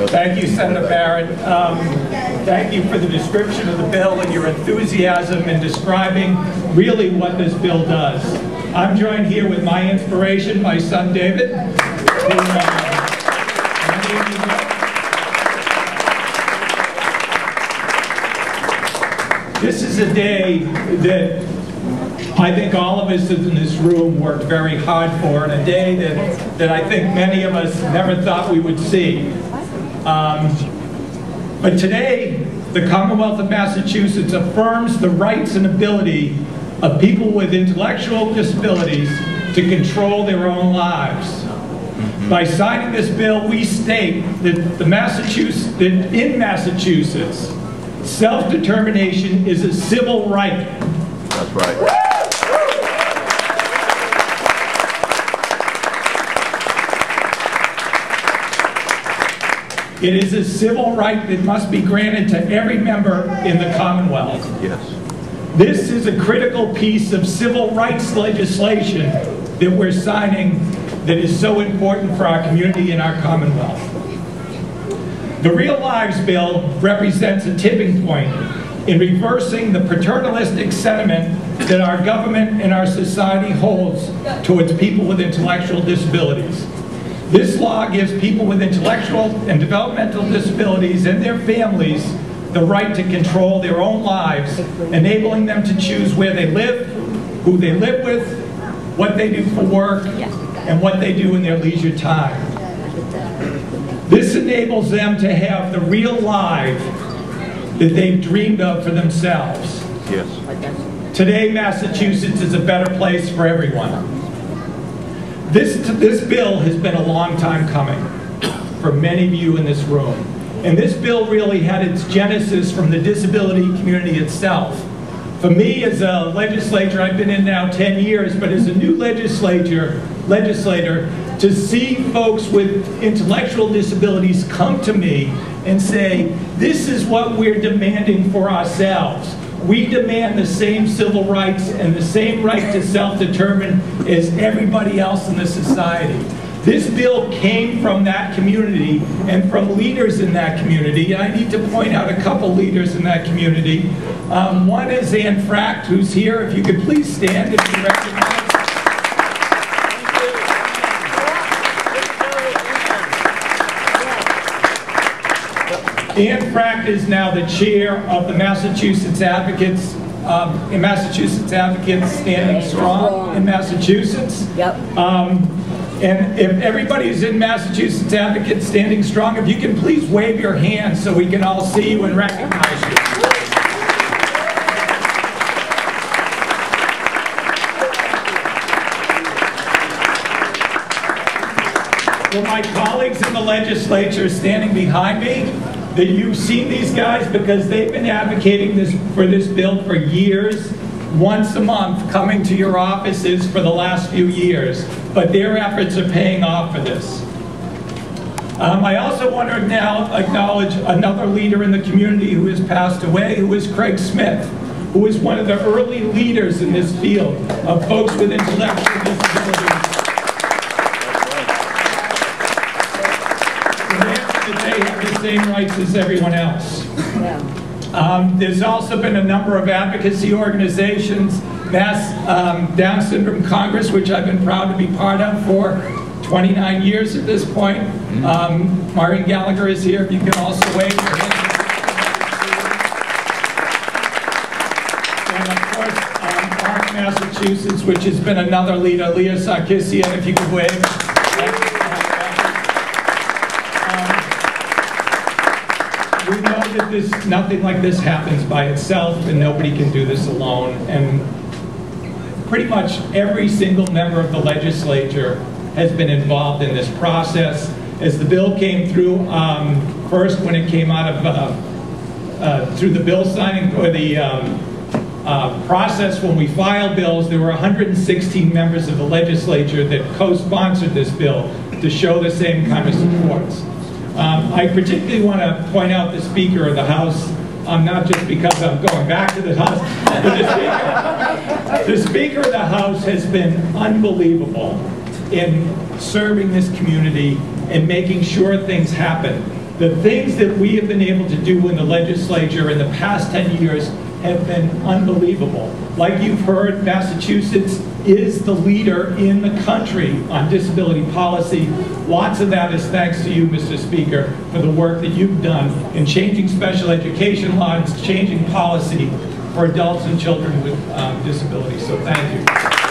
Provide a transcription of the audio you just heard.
Thank you, Senator Barrett. Thank you for the description of the bill and your enthusiasm in describing really what this bill does. I'm joined here with my inspiration, my son David. This is a day that I think all of us in this room worked very hard for, and a day that I think many of us never thought we would see. But today, the Commonwealth of Massachusetts affirms the rights and ability of people with intellectual disabilities to control their own lives. By signing this bill, we state that in Massachusetts, self-determination is a civil right. That's right. It is a civil right that must be granted to every member in the Commonwealth. Yes. This is a critical piece of civil rights legislation that we're signing that is so important for our community and our Commonwealth. The Real Lives Bill represents a tipping point in reversing the paternalistic sentiment that our government and our society holds towards people with intellectual disabilities. This law gives people with intellectual and developmental disabilities and their families the right to control their own lives, enabling them to choose where they live, who they live with, what they do for work, and what they do in their leisure time. This enables them to have the real life that they've dreamed of for themselves. Yes. Today, Massachusetts is a better place for everyone. This bill has been a long time coming for many of you in this room. And this bill really had its genesis from the disability community itself. For me as a legislator, I've been in now 10 years, but as a new legislator, to see folks with intellectual disabilities come to me and say, this is what we're demanding for ourselves. We demand the same civil rights and the same right to self-determine as everybody else in the society. This bill came from that community and from leaders in that community. And I need to point out a couple leaders in that community. One is Anne Fracht, who's here. If you could please stand if you recognize. Anne Fracht is now the chair of the Massachusetts Advocates, Standing Strong in Massachusetts. Yep. And if everybody's in Massachusetts Advocates Standing Strong, if you can please wave your hands so we can all see you and recognize you. For my colleagues in the legislature standing behind me, that you've seen these guys because they've been advocating for this bill for years, once a month, coming to your offices for the last few years. But their efforts are paying off for this. I also want to now acknowledge another leader in the community who has passed away, who is Craig Smith, who was one of the early leaders in this field of folks with intellectual disabilities. They have the same rights as everyone else. There's also been a number of advocacy organizations, Mass Down Syndrome Congress, which I've been proud to be part of for 29 years at this point. Maureen Gallagher is here, if you can also wave your hand. And of course, Park, Massachusetts, which has been another leader, Leah Sarkisian, if you could wave. We know that nothing like this happens by itself, and nobody can do this alone. And pretty much every single member of the legislature has been involved in this process. As the bill came through, first when it came out of through the bill signing or the process when we filed bills, there were 116 members of the legislature that co-sponsored this bill to show the same kind of support. I particularly want to point out the Speaker of the House, not just because I'm going back to the House, but the Speaker of the House has been unbelievable in serving this community and making sure things happen. The things that we have been able to do in the legislature in the past 10 years have been unbelievable. Like you've heard, Massachusetts is the leader in the country on disability policy. Lots of that is thanks to you, Mr. Speaker, for the work that you've done in changing special education laws, changing policy for adults and children with disabilities. So thank you.